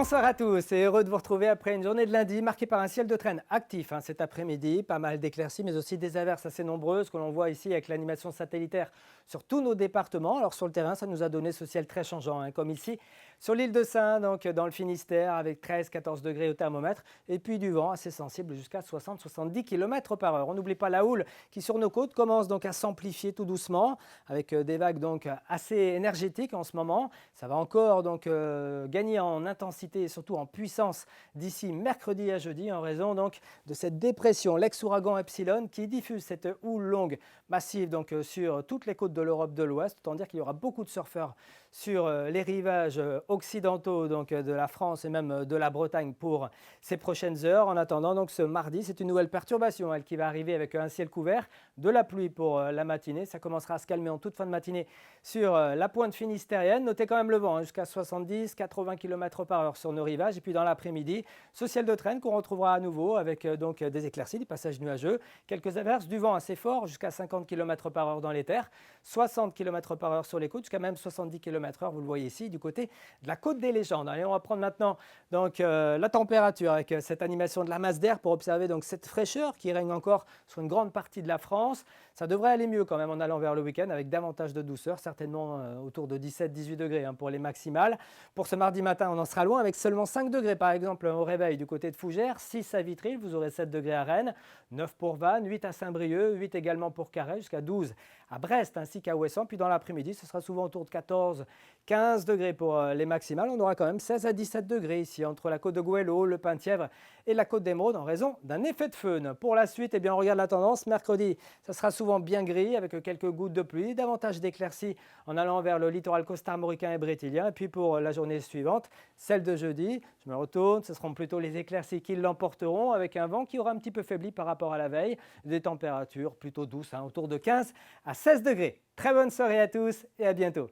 Bonsoir à tous et heureux de vous retrouver après une journée de lundi marquée par un ciel de traîne actif cet après-midi. Pas mal d'éclaircies mais aussi des averses assez nombreuses que l'on voit ici avec l'animation satellitaire sur tous nos départements. Alors sur le terrain, ça nous a donné ce ciel très changeant comme ici sur l'île de Sein, donc dans le Finistère avec 13-14 degrés au thermomètre et puis du vent assez sensible jusqu'à 60-70 km par heure. On n'oublie pas la houle qui sur nos côtes commence donc à s'amplifier tout doucement avec des vagues donc assez énergétiques en ce moment. Ça va encore donc gagner en intensité et surtout en puissance d'ici mercredi à jeudi en raison donc de cette dépression, l'ex-ouragan Epsilon qui diffuse cette houle longue massive donc sur toutes les côtes de l'Europe de l'Ouest. Autant dire qu'il y aura beaucoup de surfeurs sur les rivages occidentaux donc de la France et même de la Bretagne pour ces prochaines heures. En attendant donc ce mardi, c'est une nouvelle perturbation qui va arriver avec un ciel couvert, de la pluie pour la matinée. Ça commencera à se calmer en toute fin de matinée sur la pointe finistérienne. Notez quand même le vent jusqu'à 70-80 km par heure sur nos rivages. Et puis dans l'après-midi, ce ciel de traîne qu'on retrouvera à nouveau avec donc des éclaircies, des passages nuageux, quelques averses, du vent assez fort jusqu'à 50 km par heure dans les terres, 60 km par heure sur les côtes, jusqu'à même 70 km heure, vous le voyez ici, du côté de la côte des légendes. Allez, on va prendre maintenant donc, la température avec cette animation de la masse d'air pour observer donc, cette fraîcheur qui règne encore sur une grande partie de la France. Ça devrait aller mieux quand même en allant vers le week-end avec davantage de douceur, certainement autour de 17-18 degrés pour les maximales. Pour ce mardi matin, on en sera loin avec seulement 5 degrés par exemple au réveil du côté de Fougères, 6 à Vitry, vous aurez 7 degrés à Rennes, 9 pour Vannes, 8 à Saint-Brieuc, 8 également pour Carhaix, jusqu'à 12 à Brest ainsi qu'à Ouessant. Puis dans l'après-midi, ce sera souvent autour de 14-15 degrés pour les maximales. On aura quand même 16 à 17 degrés ici entre la côte de Goëlo, le Penthièvre et la côte d'Émeraude en raison d'un effet de feune. Pour la suite, on regarde la tendance. Mercredi, ça sera souvent bien gris avec quelques gouttes de pluie, davantage d'éclaircies en allant vers le littoral costarmoricain et brétilien. Et puis pour la journée suivante, celle de jeudi, je me retourne, ce seront plutôt les éclaircies qui l'emporteront avec un vent qui aura un petit peu faibli par rapport à la veille. Des températures plutôt douces, autour de 15 à 16 degrés. Très bonne soirée à tous et à bientôt.